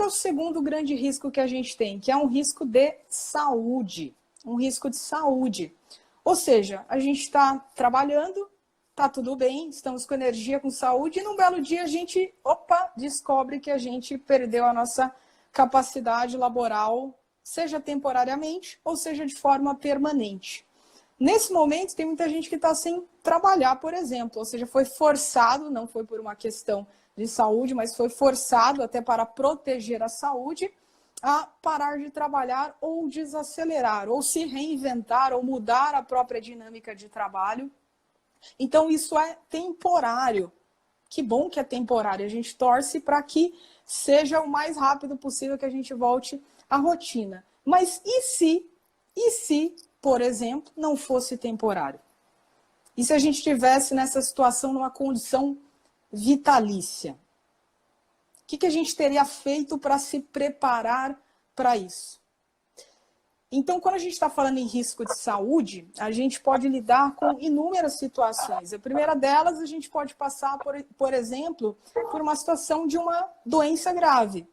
o segundo grande risco que a gente tem? Que é um risco de saúde. Um risco de saúde. Ou seja, a gente está trabalhando, está tudo bem, estamos com energia, com saúde, e num belo dia a gente, descobre que a gente perdeu a nossa capacidade laboral, seja temporariamente ou seja de forma permanente. Nesse momento, tem muita gente que está sem trabalhar, por exemplo, ou seja, foi forçado, não foi por uma questão de saúde, mas foi forçado até para proteger a saúde, a parar de trabalhar ou desacelerar, ou se reinventar, ou mudar a própria dinâmica de trabalho. Então, isso é temporário. Que bom que é temporário. A gente torce para que seja o mais rápido possível que a gente volte à rotina. Mas e se, por exemplo, não fosse temporário? E se a gente estivesse nessa situação, numa condição vitalícia? O que a gente teria feito para se preparar para isso? Então, quando a gente está falando em risco de saúde, a gente pode lidar com inúmeras situações. A primeira delas, a gente pode passar, por exemplo, por uma situação de uma doença grave.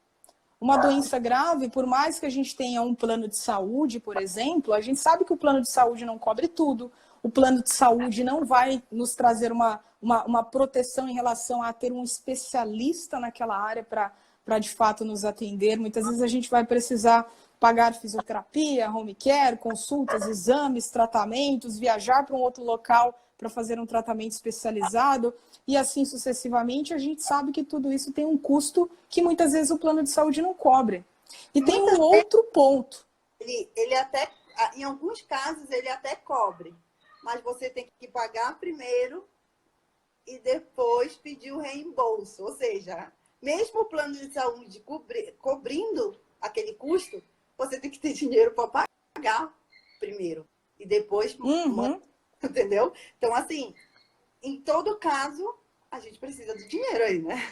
Uma doença grave, por mais que a gente tenha um plano de saúde, por exemplo, a gente sabe que o plano de saúde não cobre tudo. O plano de saúde não vai nos trazer uma proteção em relação a ter um especialista naquela área para de fato nos atender. Muitas vezes a gente vai precisar pagar fisioterapia, home care, consultas, exames, tratamentos, viajar para um outro local para fazer um tratamento especializado e assim sucessivamente. A gente sabe que tudo isso tem um custo que muitas vezes o plano de saúde não cobre. E tem um outro ponto. Ele até, em alguns casos, ele até cobre, mas você tem que pagar primeiro e depois pedir o reembolso. Ou seja, mesmo o plano de saúde cobrindo aquele custo, você tem que ter dinheiro para pagar primeiro e depois, entendeu? Então, assim, em todo caso, a gente precisa do dinheiro aí, né?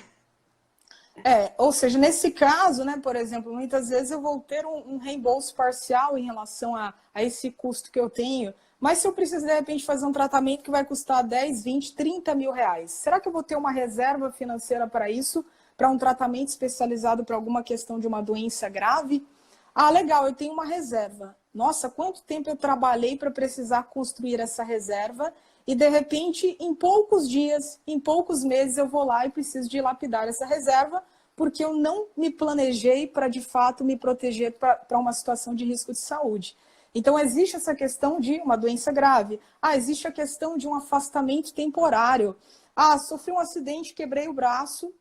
Ou seja, nesse caso, né, por exemplo, muitas vezes eu vou ter um reembolso parcial em relação a esse custo que eu tenho, mas se eu preciso, de repente, fazer um tratamento que vai custar 10, 20, 30 mil reais, será que eu vou ter uma reserva financeira para isso, para um tratamento especializado para alguma questão de uma doença grave? Ah, legal, eu tenho uma reserva. Nossa, quanto tempo eu trabalhei para precisar construir essa reserva e, de repente, em poucos dias, em poucos meses, eu vou lá e preciso dilapidar essa reserva porque eu não me planejei para, de fato, me proteger para uma situação de risco de saúde. Então, existe essa questão de uma doença grave. Ah, existe a questão de um afastamento temporário. Ah, sofri um acidente, quebrei o braço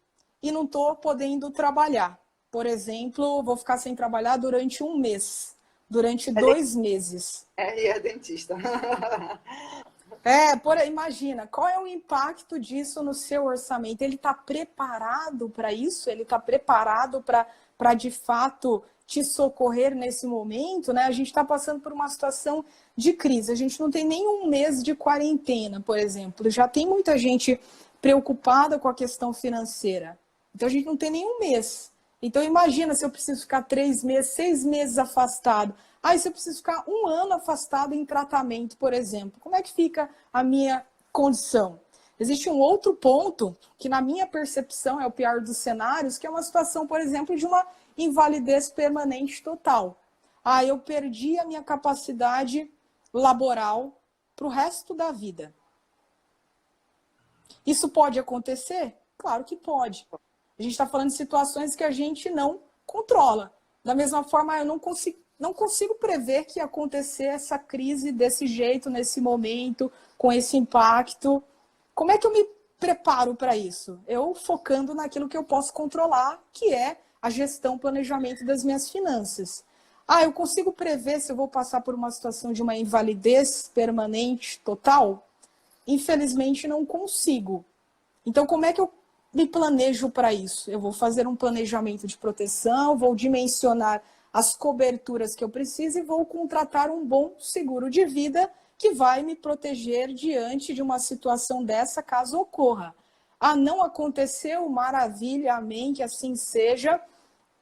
e não estou podendo trabalhar. Por exemplo, vou ficar sem trabalhar durante um mês, durante 2 meses. E é dentista. Imagina, qual é o impacto disso no seu orçamento? Ele está preparado para isso? Ele está preparado para, de fato, te socorrer nesse momento? Né? A gente está passando por uma situação de crise. A gente não tem nem um mês de quarentena, por exemplo. Já tem muita gente preocupada com a questão financeira. Então, a gente não tem nem um mês. Então, imagina se eu preciso ficar 3 meses, 6 meses afastado. Aí, se eu preciso ficar 1 ano afastado em tratamento, por exemplo, como é que fica a minha condição? Existe um outro ponto que, na minha percepção, é o pior dos cenários, que é uma situação, por exemplo, de uma invalidez permanente total. Ah, eu perdi a minha capacidade laboral para o resto da vida. Isso pode acontecer? Claro que pode. A gente está falando de situações que a gente não controla. Da mesma forma, eu não consigo prever que ia acontecer essa crise desse jeito, nesse momento, com esse impacto. Como é que eu me preparo para isso? Eu focando naquilo que eu posso controlar, que é a gestão, planejamento das minhas finanças. Ah, eu consigo prever se eu vou passar por uma situação de uma invalidez permanente total? Infelizmente, não consigo. Então, como é que eu me planejo para isso? Eu vou fazer um planejamento de proteção, vou dimensionar as coberturas que eu preciso e vou contratar um bom seguro de vida que vai me proteger diante de uma situação dessa, caso ocorra. Ah, não aconteceu? Maravilha, amém, que assim seja.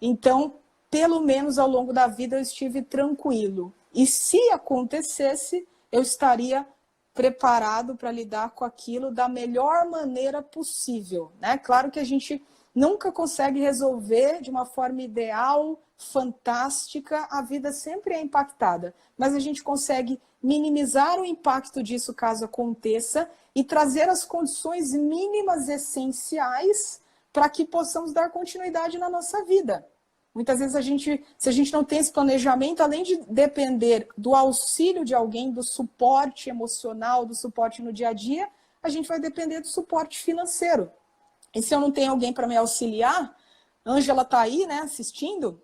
Então, pelo menos ao longo da vida eu estive tranquilo. E se acontecesse, eu estaria preparado para lidar com aquilo da melhor maneira possível, né? Claro que a gente nunca consegue resolver de uma forma ideal, fantástica, a vida sempre é impactada, mas a gente consegue minimizar o impacto disso caso aconteça e trazer as condições mínimas essenciais para que possamos dar continuidade na nossa vida. Muitas vezes se a gente não tem esse planejamento, além de depender do auxílio de alguém, do suporte emocional, do suporte no dia a dia, a gente vai depender do suporte financeiro. E se eu não tenho alguém para me auxiliar, Ângela está aí, né, assistindo,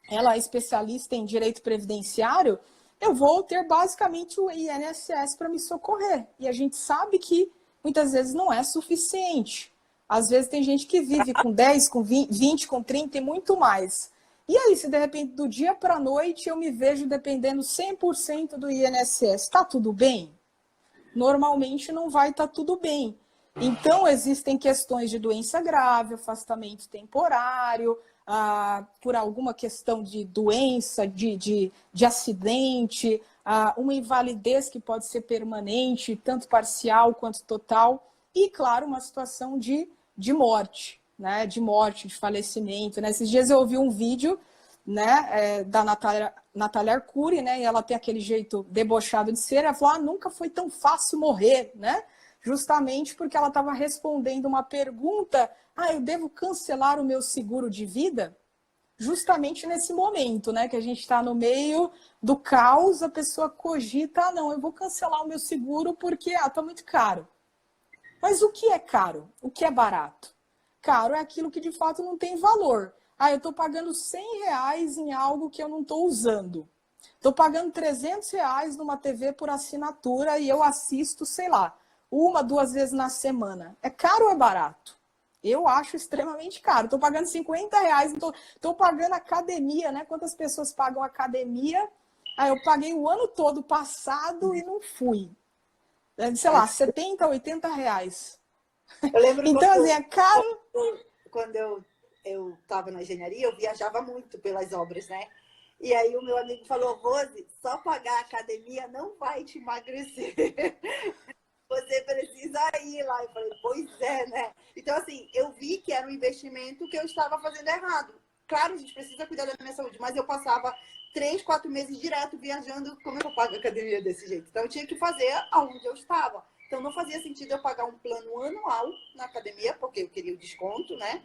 ela é especialista em direito previdenciário, eu vou ter basicamente o INSS para me socorrer. E a gente sabe que muitas vezes não é suficiente. Às vezes tem gente que vive com 10, com 20, com 30 e muito mais. E aí, se de repente do dia para a noite eu me vejo dependendo 100% do INSS, está tudo bem? Normalmente não vai estar tudo bem. Então, existem questões de doença grave, afastamento temporário, por alguma questão de doença, de acidente, uma invalidez que pode ser permanente, tanto parcial quanto total, e, claro, uma situação de morte, né? De morte, de falecimento. Né? Esses dias eu ouvi um vídeo, né, da Natália Arcuri, né, e ela tem aquele jeito debochado de ser, ela falou, nunca foi tão fácil morrer, né? Justamente porque ela estava respondendo uma pergunta, eu devo cancelar o meu seguro de vida? Justamente nesse momento, né, que a gente está no meio do caos, a pessoa cogita, não, eu vou cancelar o meu seguro porque está muito caro. Mas o que é caro? O que é barato? Caro é aquilo que de fato não tem valor. Eu estou pagando R$100 em algo que eu não estou usando. Estou pagando R$300 numa TV por assinatura e eu assisto, sei lá, 1, 2 vezes na semana. É caro ou é barato? Eu acho extremamente caro. Estou pagando R$50, estou pagando academia, né? Quantas pessoas pagam academia? Eu paguei o ano todo passado e não fui. Sei lá, R$70, R$80. Eu lembro então, assim, é caro. Quando eu estava na engenharia, eu viajava muito pelas obras, né? E aí o meu amigo falou, Rose, só pagar a academia não vai te emagrecer. Você precisa ir lá. Eu falei, pois é, né? Então, assim, eu vi que era um investimento que eu estava fazendo errado. Claro, a gente precisa cuidar da minha saúde, mas eu passava 3, 4 meses direto viajando, como eu pago a academia desse jeito? Então, eu tinha que fazer aonde eu estava. Então, não fazia sentido eu pagar um plano anual na academia, porque eu queria o desconto, né?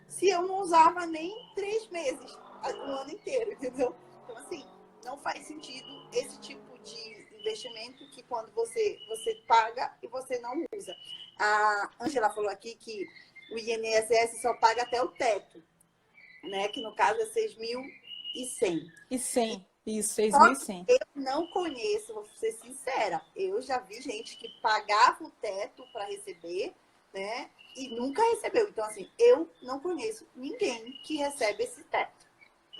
Se eu não usava nem 3 meses, o ano inteiro, entendeu? Então, assim, não faz sentido esse tipo de investimento que quando você paga e você não usa. A Ângela falou aqui que o INSS só paga até o teto, né? Que no caso é 6.100. E 100, isso, 6.100. Eu não conheço, vou ser sincera, eu já vi gente que pagava o teto para receber, né? E nunca recebeu. Então, assim, eu não conheço ninguém que recebe esse teto,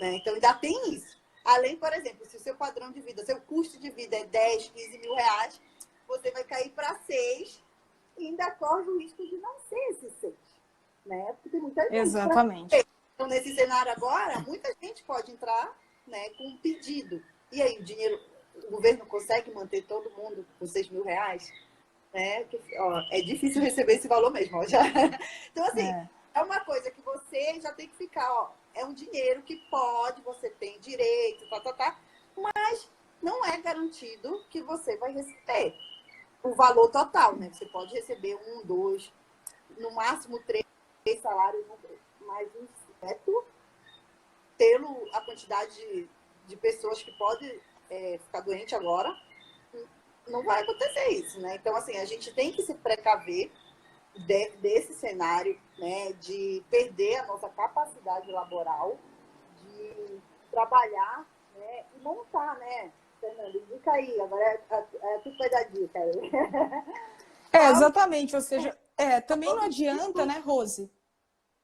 né? Então, ainda tem isso. Além, por exemplo, se o seu padrão de vida, seu custo de vida é 10, 15 mil reais, você vai cair para 6 e ainda corre o risco de não ser esses 6, né? Porque tem muita gente. Exatamente. Então, nesse cenário agora, muita gente pode entrar, né, com um pedido. E aí, o governo consegue manter todo mundo com 6 mil reais? Né? É difícil receber esse valor mesmo. Ó, já. Então, assim, é uma coisa que você já tem que ficar, é um dinheiro que você tem direito, mas não é garantido que você vai receber o valor total, né? Você pode receber 1, 2, no máximo 3 salários, mais um teto, pelo a quantidade de pessoas que podem ficar doente agora, não vai acontecer isso, né? Então, assim, a gente tem que se precaver desse cenário, né? De perder a nossa capacidade laboral, de trabalhar, né? E montar, né? Fernanda, dica aí, agora tu que vai dar dica aí. Exatamente, ou seja, também não adianta, né, Rose?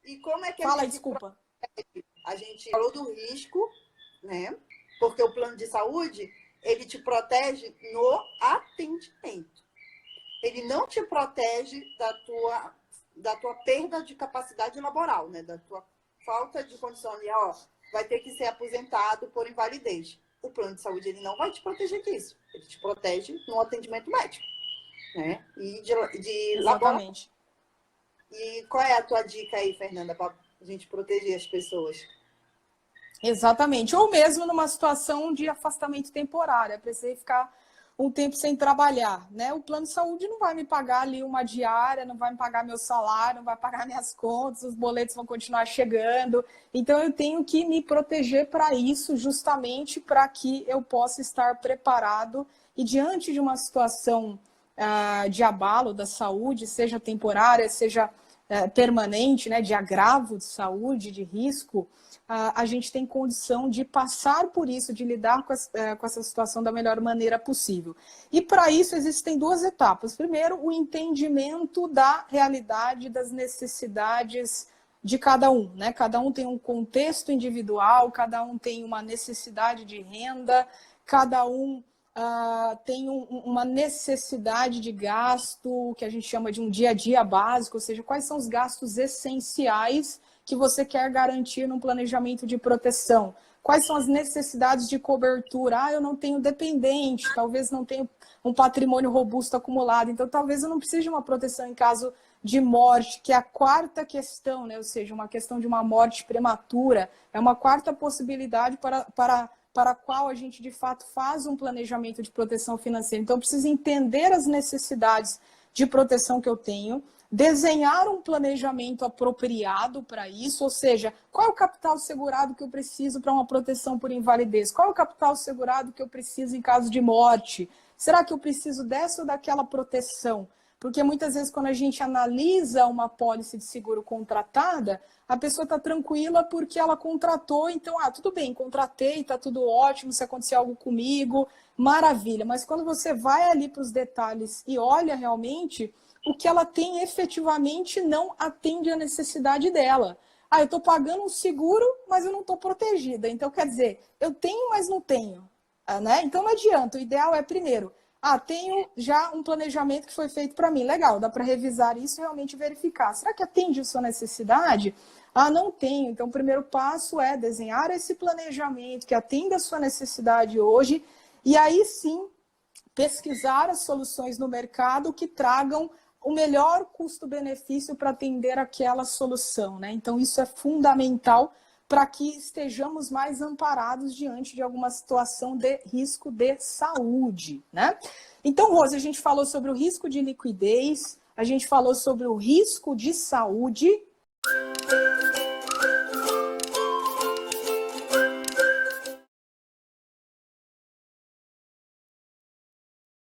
E como é que Fala, desculpa. A gente falou do risco, né? Porque o plano de saúde, ele te protege no atendimento. Ele não te protege da tua perda de capacidade laboral, né? Da tua falta de condição ali, vai ter que ser aposentado por invalidez. O plano de saúde, ele não vai te proteger disso. Ele te protege no atendimento médico, né? E de Exatamente. laboratório. E qual é a tua dica aí, Fernanda, para A gente proteger as pessoas. Exatamente. Ou mesmo numa situação de afastamento temporário, precisei ficar um tempo sem trabalhar, né? O plano de saúde não vai me pagar ali uma diária, não vai me pagar meu salário, não vai pagar minhas contas, os boletos vão continuar chegando. Então eu tenho que me proteger para isso, justamente para que eu possa estar preparado e diante de uma situação de abalo da saúde, seja temporária, seja permanente, né, de agravo de saúde, de risco, a gente tem condição de passar por isso, de lidar com essa situação da melhor maneira possível. E para isso existem duas etapas. Primeiro, o entendimento da realidade, das necessidades de cada um, né? Cada um tem um contexto individual, cada um tem uma necessidade de renda, cada um tem uma necessidade de gasto, que a gente chama de um dia a dia básico, ou seja, quais são os gastos essenciais que você quer garantir num planejamento de proteção. Quais são as necessidades de cobertura? Eu não tenho dependente, talvez não tenha um patrimônio robusto acumulado, então talvez eu não precise de uma proteção em caso de morte, que é a quarta questão, né? Ou seja, uma questão de uma morte prematura, é uma quarta possibilidade para a qual a gente, de fato, faz um planejamento de proteção financeira. Então, eu preciso entender as necessidades de proteção que eu tenho, desenhar um planejamento apropriado para isso, ou seja, qual é o capital segurado que eu preciso para uma proteção por invalidez? Qual é o capital segurado que eu preciso em caso de morte? Será que eu preciso dessa ou daquela proteção? Porque muitas vezes quando a gente analisa uma pólice de seguro contratada, a pessoa está tranquila porque ela contratou, então, tudo bem, contratei, está tudo ótimo, se acontecer algo comigo, maravilha. Mas quando você vai ali para os detalhes e olha realmente, o que ela tem efetivamente não atende à necessidade dela. Eu estou pagando um seguro, mas eu não estou protegida. Então, quer dizer, eu tenho, mas não tenho. Né? Então, não adianta. O ideal é, primeiro, tenho já um planejamento que foi feito para mim. Legal, dá para revisar isso e realmente verificar. Será que atende a sua necessidade? Não tenho. Então, o primeiro passo é desenhar esse planejamento que atenda a sua necessidade hoje e aí sim pesquisar as soluções no mercado que tragam o melhor custo-benefício para atender aquela solução, né? Então, isso é fundamental para que estejamos mais amparados diante de alguma situação de risco de saúde, né? Então, Rose, a gente falou sobre o risco de liquidez, a gente falou sobre o risco de saúde.